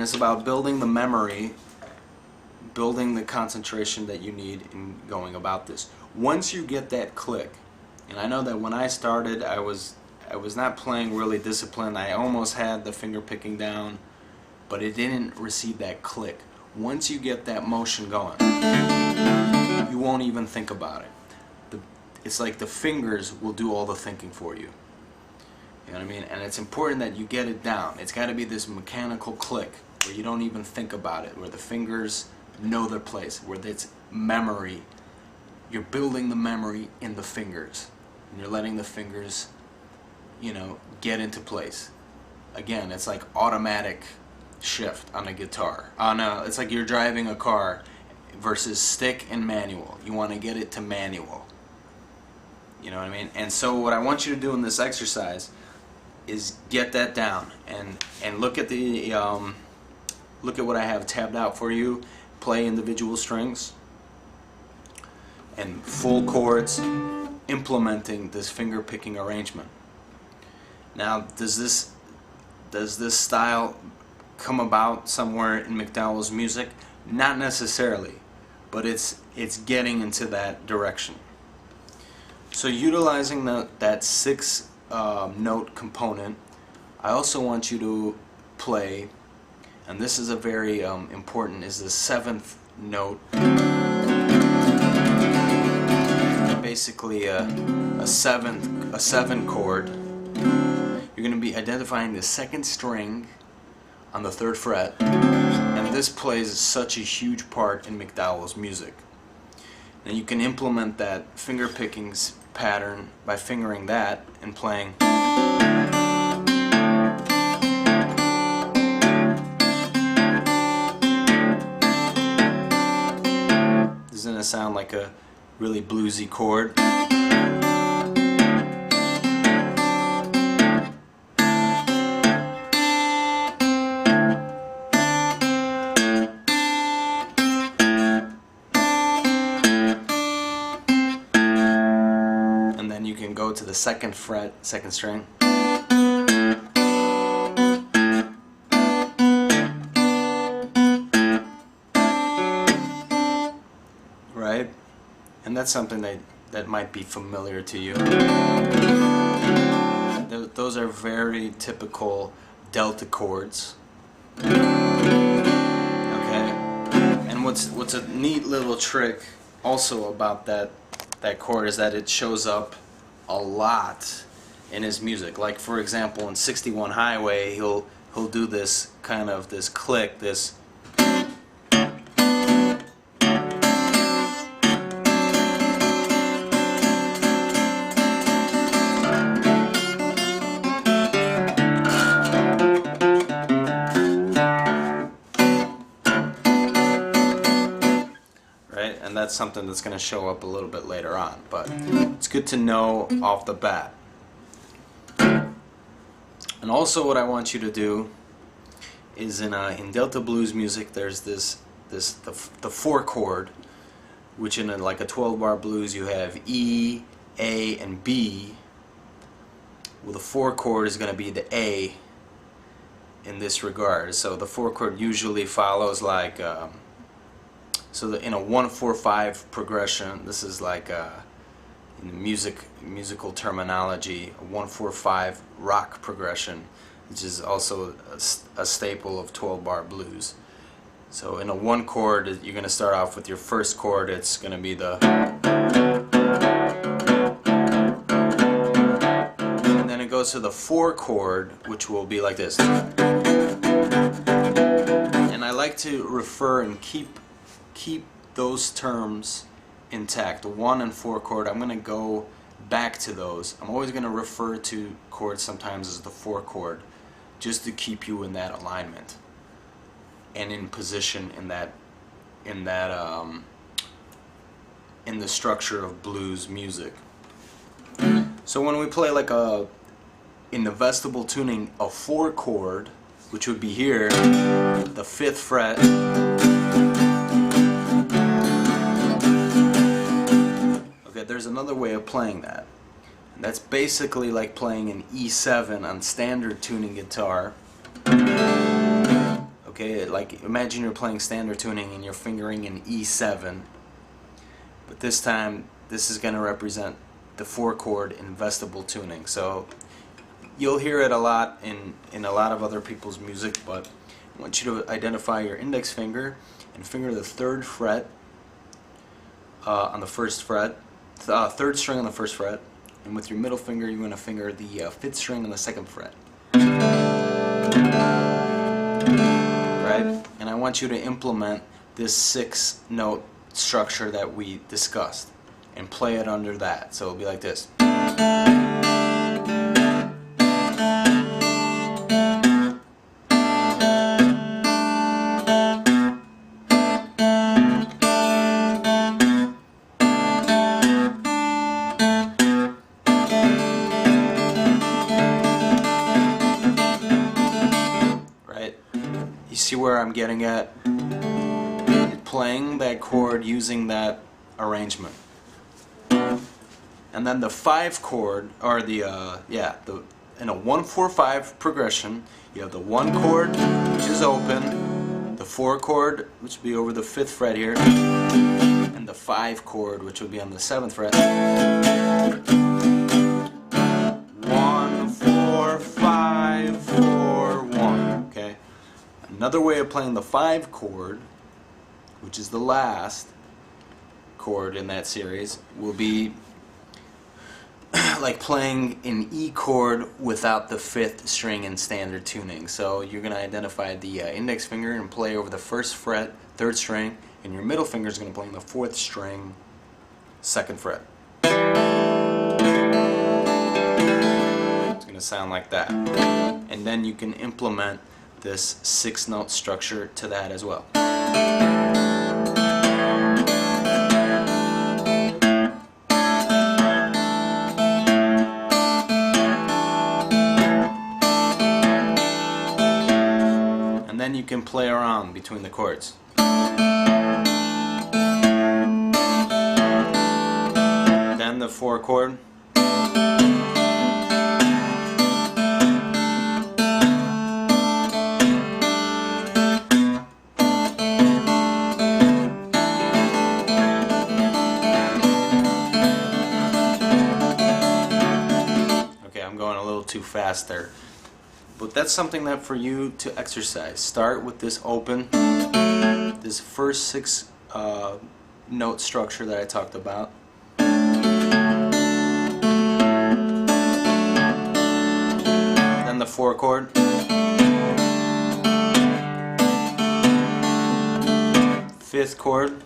it's about building the memory, building the concentration that you need in going about this. Once you get that click, and I know that when I started I was not playing really disciplined. I almost had the finger picking down, but it didn't receive that click. Once you get that motion going, you won't even think about it. It's like the fingers will do all the thinking for you. You know what I mean? And it's important that you get it down. It's got to be this mechanical click where you don't even think about it, where the fingers know their place, where it's memory. You're building the memory in the fingers, and you're letting the fingers, you know, get into place. Again, it's like automatic shift on a guitar. It's like you're driving a car versus stick and manual. You want to get it to manual. You know what I mean? And so what I want you to do in this exercise is get that down and look at the look at what I have tabbed out for you. Play individual strings and full chords, implementing this finger picking arrangement. Now, does this style come about somewhere in McDowell's music? Not necessarily, but it's getting into that direction. So utilizing that 6 note component, I also want you to play, and this is a very important, is the 7th note. Basically a 7 chord. You're going to be identifying the 2nd string on the 3rd fret, and this plays such a huge part in McDowell's music. And you can implement that finger pickings pattern by fingering that and playing. Doesn't it sound like a really bluesy chord? You can go to the 2nd fret, 2nd string. Right? And that's something that might be familiar to you. Those are very typical delta chords. Okay? And what's a neat little trick also about that chord is that it shows up a lot in his music. Like, for example, in 61 Highway, he'll do this kind of this click, this. And that's something that's going to show up a little bit later on, but it's good to know off the bat. And also what I want you to do is in Delta blues music, there's the 4 chord, which in like a 12-bar blues you have E, A, and B. Well, the 4 chord is going to be the A in this regard. So the 4 chord usually follows like in a 1-4-5 progression. This is like in musical terminology, a 1-4-5 rock progression, which is also a staple of 12-bar blues. So in a 1 chord, you're going to start off with your 1st chord. It's going to be the, and then it goes to the 4 chord, which will be like this. And I like to refer and keep those terms intact. The 1 and 4 chord, I'm going to go back to those. I'm always going to refer to chords sometimes as the 4 chord, just to keep you in that alignment and in position in the structure of blues music. So when we play like in the vestibule tuning, a 4 chord, which would be here, the 5th fret, there's another way of playing that. And that's basically like playing an E7 on standard tuning guitar. Okay, like imagine you're playing standard tuning and you're fingering an E7, but this time this is going to represent the 4-chord in vestibule tuning. So you'll hear it a lot in a lot of other people's music, but I want you to identify your index finger and finger the 3rd fret on the 1st fret, 3rd string on the 1st fret, and with your middle finger you're going to finger the 5th string on the 2nd fret. Right? And I want you to implement this 6-note structure that we discussed and play it under that. So it'll be like this. You see where I'm getting at? Playing that chord using that arrangement. And then the 5 chord, or in a 1-4-5 progression, you have the 1 chord, which is open, the 4 chord, which would be over the 5th fret here, and the 5 chord, which would be on the 7th fret. 1, 4, 5, 4, 1. Okay. Another way of playing the 5 chord, which is the last chord in that series, will be like playing an E chord without the 5th string in standard tuning. So you're going to identify the index finger and play over the 1st fret, 3rd string, and your middle finger is going to play on the 4th string, 2nd fret. It's going to sound like that. And then you can implement this 6-note structure to that as well. And then you can play around between the chords. Then the 4 chord. Too fast there, but that's something that for you to exercise. Start with this open, this first 6 note structure that I talked about, then the 4 chord, 5th chord,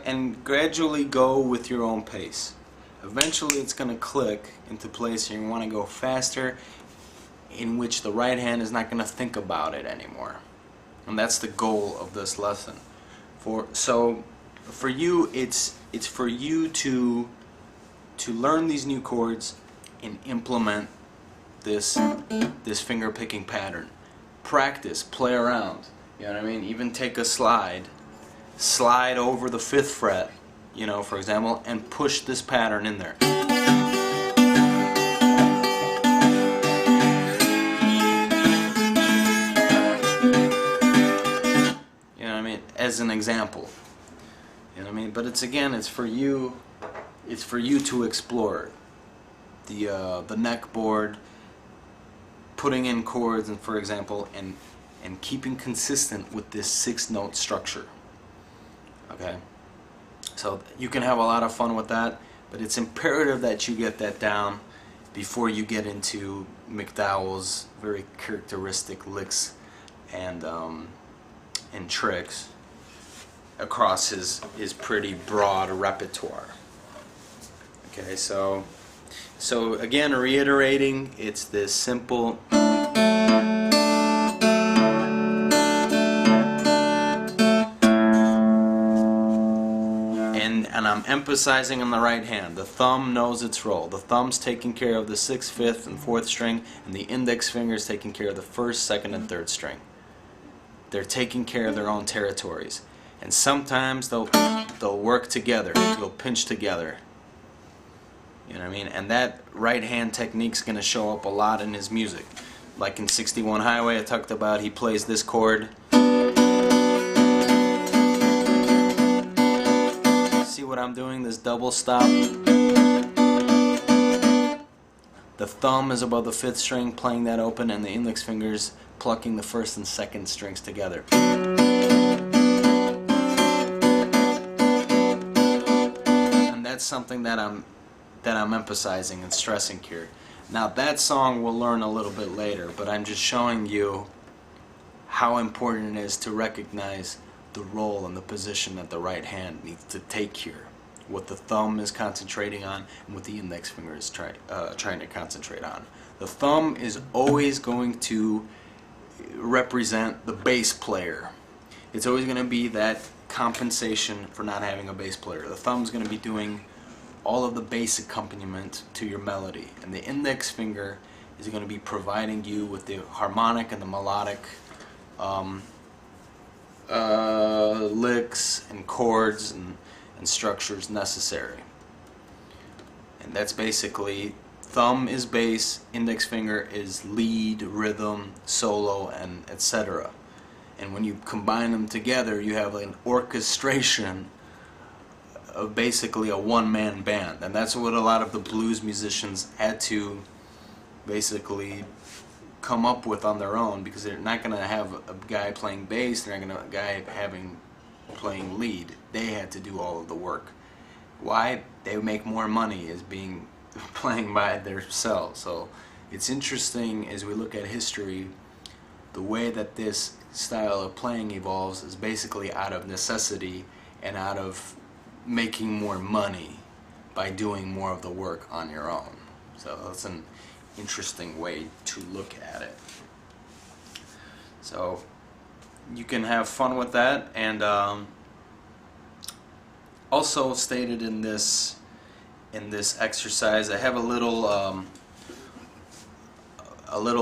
and gradually go with your own pace. Eventually it's going to click into place and you want to go faster, in which the right hand is not going to think about it anymore. And that's the goal of this lesson. So for you, it's for you to learn these new chords and implement this finger picking pattern. Practice, play around. You know what I mean? Even take a slide over the 5th fret, you know, for example, and push this pattern in there. You know what I mean? As an example. You know what I mean? But it's for you to explore the neck board, putting in chords, and for example, and keeping consistent with this 6-note structure. Okay, so you can have a lot of fun with that, but it's imperative that you get that down before you get into McDowell's very characteristic licks and tricks across his pretty broad repertoire. Okay, so again, reiterating, it's this simple. And I'm emphasizing on the right hand. The thumb knows its role. The thumb's taking care of the 6th, 5th, and 4th string, and the index finger is taking care of the 1st, 2nd, and 3rd string. They're taking care of their own territories. And sometimes they'll work together. They'll pinch together. You know what I mean? And that right hand technique's going to show up a lot in his music. Like in 61 Highway I talked about, he plays this chord. See what I'm doing? This double stop. The thumb is above the 5th string, playing that open, and the index fingers plucking the 1st and 2nd strings together. And that's something that I'm emphasizing and stressing here. Now that song we'll learn a little bit later, but I'm just showing you how important it is to recognize the role and the position that the right hand needs to take here. What the thumb is concentrating on and what the index finger is trying to concentrate on. The thumb is always going to represent the bass player. It's always going to be that compensation for not having a bass player. The thumb's going to be doing all of the bass accompaniment to your melody, and the index finger is going to be providing you with the harmonic and the melodic licks and chords and structures necessary. And that's basically, thumb is bass, index finger is lead, rhythm, solo, and etc. And when you combine them together, you have an orchestration of basically a one-man band. And that's what a lot of the blues musicians had to basically come up with on their own, because they're not going to have a guy playing bass, they're not going to have a guy playing lead. They had to do all of the work. Why? They make more money as being playing by themselves. So it's interesting as we look at history, the way that this style of playing evolves is basically out of necessity and out of making more money by doing more of the work on your own. So that's an interesting way to look at it. So you can have fun with that, and also stated in this exercise, I have a little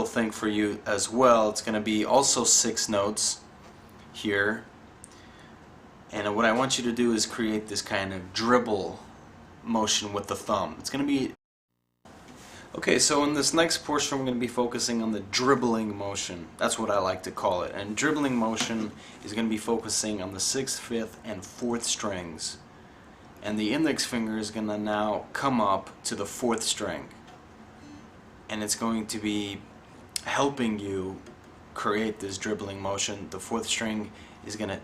thing for you as well. It's going to be also 6 notes here, and what I want you to do is create this kind of dribble motion with the thumb. It's going to be okay. So in this next portion, we're going to be focusing on the dribbling motion. That's what I like to call it. And dribbling motion is going to be focusing on the 6th, 5th, and 4th strings. And the index finger is going to now come up to the 4th string. And it's going to be helping you create this dribbling motion. The 4th string is going to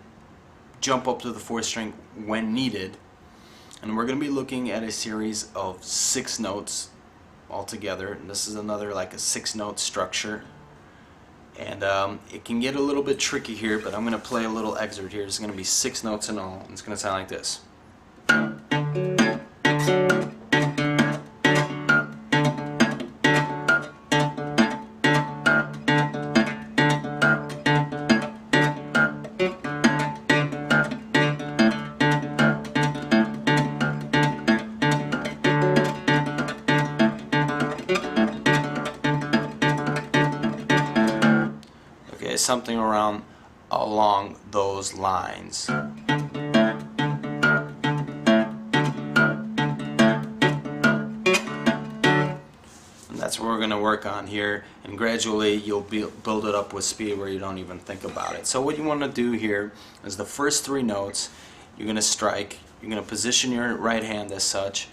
jump up to the 4th string when needed. And we're going to be looking at a series of 6 notes altogether. And this is another like a 6-note structure. And it can get a little bit tricky here, but I'm going to play a little excerpt here. It's going to be 6 notes in all. And it's going to sound like this. Okay, something along those lines. That's what we're going to work on here, and gradually you'll build it up with speed where you don't even think about it. So what you want to do here is the first 3 notes you're going to strike. You're going to position your right hand as such,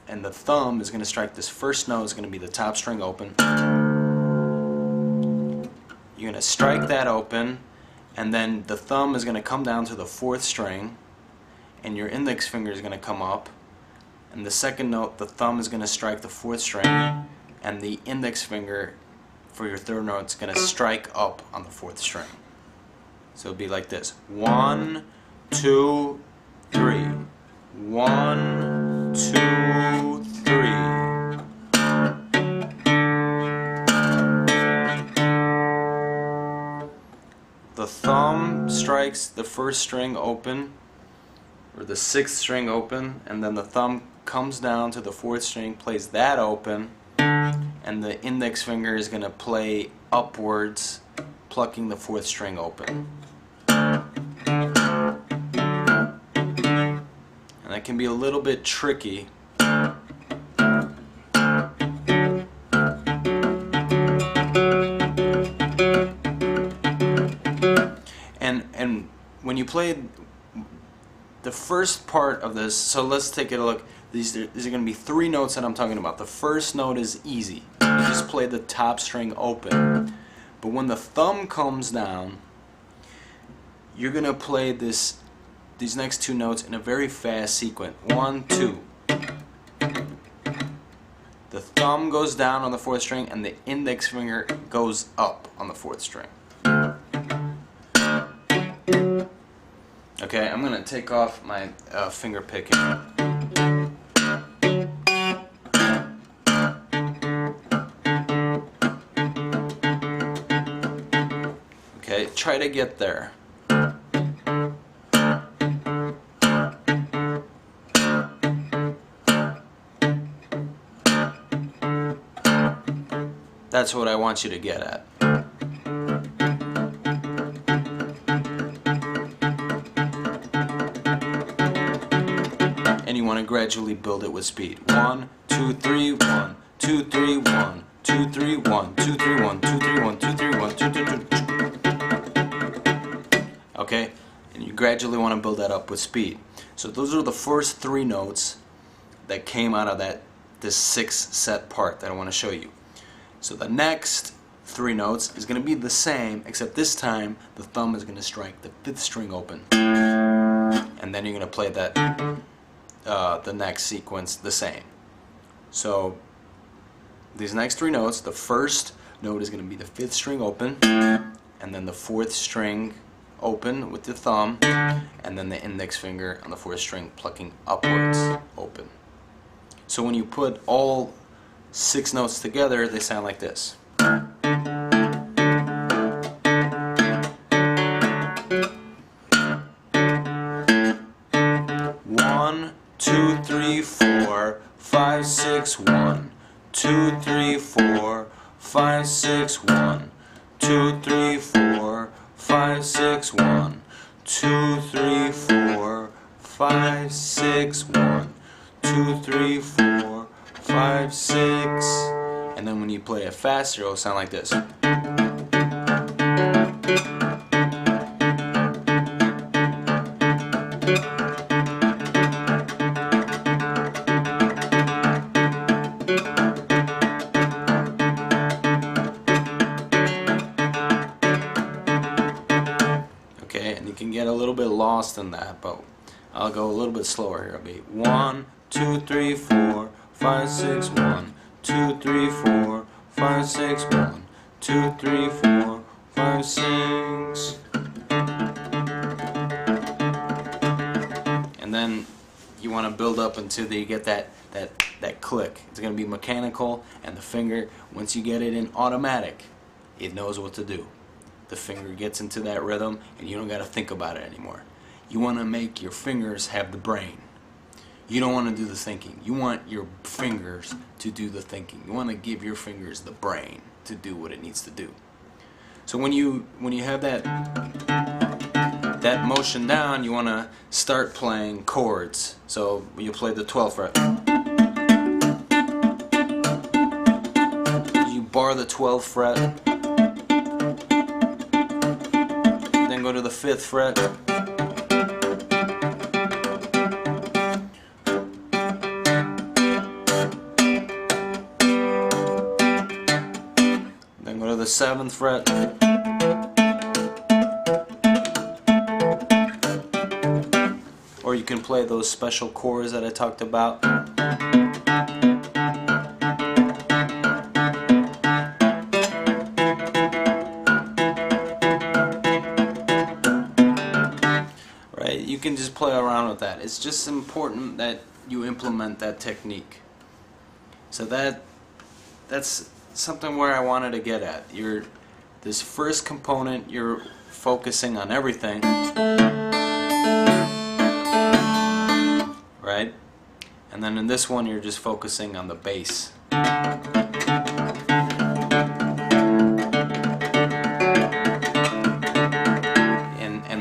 and the thumb is going to strike this first note. Is going to be the top string open. You're going to strike that open, and then the thumb is going to come down to the 4th string, and your index finger is going to come up, and the second note the thumb is going to strike the 4th string, and the index finger for your 3rd note is going to strike up on the 4th string. So it'll be like this: 1, 2, 3. 1, 2, 3. The thumb strikes the 1st string open, or the 6th string open, and then the thumb comes down to the 4th string, plays that open, and the index finger is going to play upwards, plucking the 4th string open. And that can be a little bit tricky. And when you play the first part of this, so let's take a look. These are going to be 3 notes that I'm talking about. The first note is easy. You just play the top string open. But when the thumb comes down, you're going to play these next 2 notes in a very fast sequence. 1, 2. The thumb goes down on the 4th string and the index finger goes up on the 4th string. Okay, I'm going to take off my finger picking. Okay, try to get there. That's what I want you to get at. And you want to gradually build it with speed. 1, 2, 3, 1, 2, 3, 1, 2, 3, 1, 2, 3, 1, 2, 3, 1, 2, 3, 1, 2, 3, 2. Okay? And you gradually want to build that up with speed. So those are the first 3 notes that came out of this 6 set part that I want to show you. So the next 3 notes is going to be the same, except this time the thumb is going to strike the 5th string open. And then you're going to play that the next sequence the same. So these next 3 notes, the first note is going to be the 5th string open, and then the 4th string open with the thumb, and then the index finger on the 4th string plucking upwards open. So when you put all 6 notes together, they sound like this. 1, 2, 3, 4, 5, 6, 1, 2, 3, 4, 5, 6, 1, 2, 3, 4, 5, 6, 1, 2, 3, 4, 5, 6, 1, 2, 3, 4, 5, 6. And then when you play it faster, it'll sound like this. Okay, and you can get a little bit lost in that, but I'll go a little bit slower here. It'll be 1, 2, 3, 4, 5, 6, 1, 2, 3, 4, 5, 6, 1, 2, 3, 4, 5, 6. And then you want to build up until you get that click. It's going to be mechanical, and the finger, once you get it in automatic, it knows what to do. The finger gets into that rhythm, and you don't got to think about it anymore. You want to make your fingers have the brain. You don't want to do the thinking. You want your fingers to do the thinking. You want to give your fingers the brain to do what it needs to do. So when you have that motion down, you want to start playing chords. So you play the 12th fret. You bar the 12th fret. Then go to the 5th fret. Then go to the 7th fret. Or you can play those special chords that I talked about. Right? You can just play around with that. It's just important that you implement that technique. So that's something where I wanted to get at. This first component, you're focusing on everything. And then in this one you're just focusing on the bass. And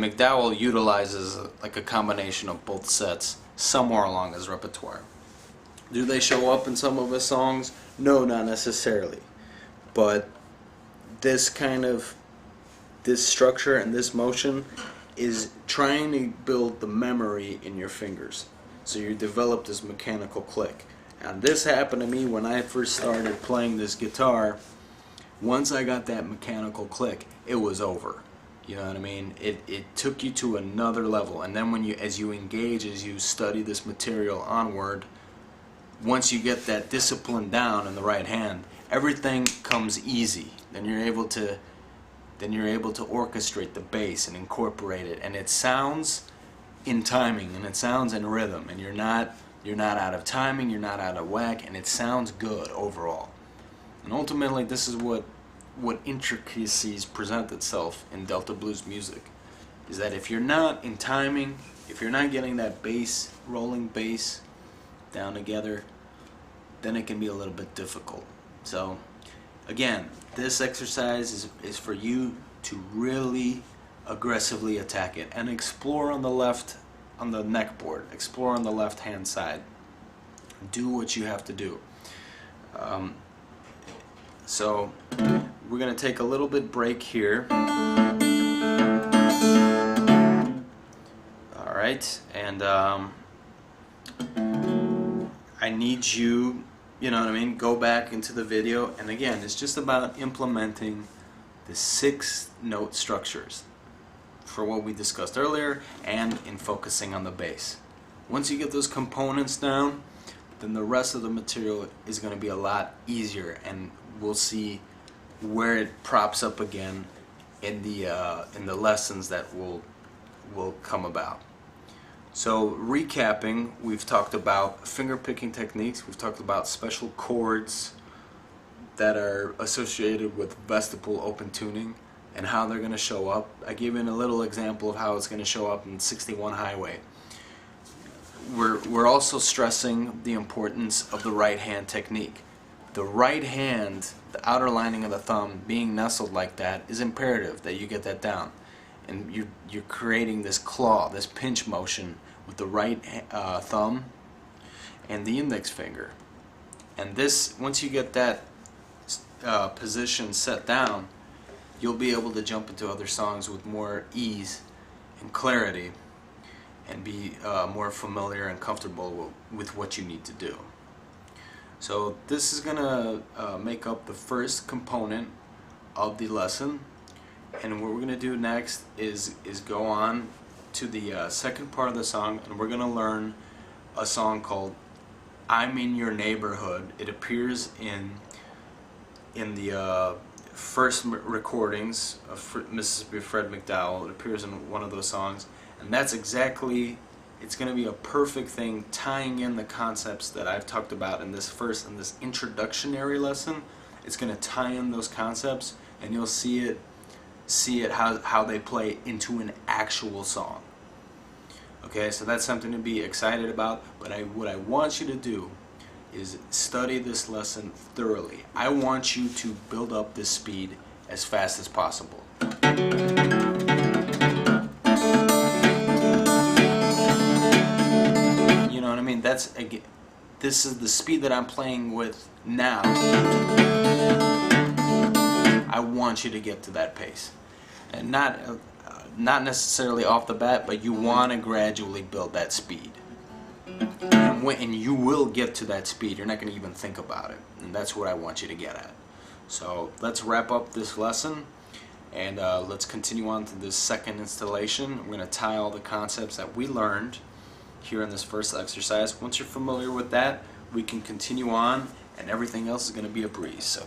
McDowell utilizes like a combination of both sets somewhere along his repertoire. Do they show up in some of his songs? No, not necessarily. But this structure and this motion is trying to build the memory in your fingers. So you develop this mechanical click. And this happened to me when I first started playing this guitar. Once I got that mechanical click, it was over. You know what I mean? It took you to another level. And then as you engage, as you study this material onward, once you get that discipline down in the right hand, everything comes easy. Then you're able to orchestrate the bass and incorporate it, and it sounds in timing and it sounds in rhythm, and you're not out of timing, you're not out of whack, and it sounds good overall. And ultimately, this is what intricacies present itself in Delta blues music, is that if you're not in timing, if you're not getting that bass, rolling bass down together, then it can be a little bit difficult. So again, this exercise is for you to really aggressively attack it and explore on the neck board, explore on the left hand side. Do what you have to do. So we're going to take a little bit break here. Alright, and I need you, you know what I mean, go back into the video, and again, it's just about implementing the 6 note structures for what we discussed earlier, and in focusing on the bass. Once you get those components down, then the rest of the material is going to be a lot easier, and we'll see where it props up again in the lessons that will come about. So recapping, we've talked about finger picking techniques, we've talked about special chords that are associated with vestibule open tuning and how they're going to show up. I gave you a little example of how it's going to show up in 61 Highway. We're also stressing the importance of the right hand technique. The right hand, the outer lining of the thumb being nestled like that, is imperative that you get that down. And you're creating this claw, this pinch motion with the right thumb and the index finger. And this, once you get that position set down, you'll be able to jump into other songs with more ease and clarity and be more familiar and comfortable with what you need to do. So this is going to make up the first component of the lesson. And what we're going to do next is go on to the second part of the song, and we're going to learn a song called I'm in Your Neighborhood. It appears in the first recordings of Mississippi Fred McDowell. It appears in one of those songs, and that's exactly, it's going to be a perfect thing tying in the concepts that I've talked about in this introductionary lesson. It's going to tie in those concepts, and you'll see it how they play into an actual song. Okay, so that's something to be excited about, but what I want you to do is study this lesson thoroughly. I want you to build up this speed as fast as possible. You know what I mean? This is the speed that I'm playing with now. I want you to get to that pace, and not necessarily off the bat, but you want to gradually build that speed. And you will get to that speed. You're not going to even think about it, and that's what I want you to get at. So let's wrap up this lesson, and let's continue on to this second installation. We're going to tie all the concepts that we learned here in this first exercise. Once you're familiar with that, we can continue on, and everything else is going to be a breeze. So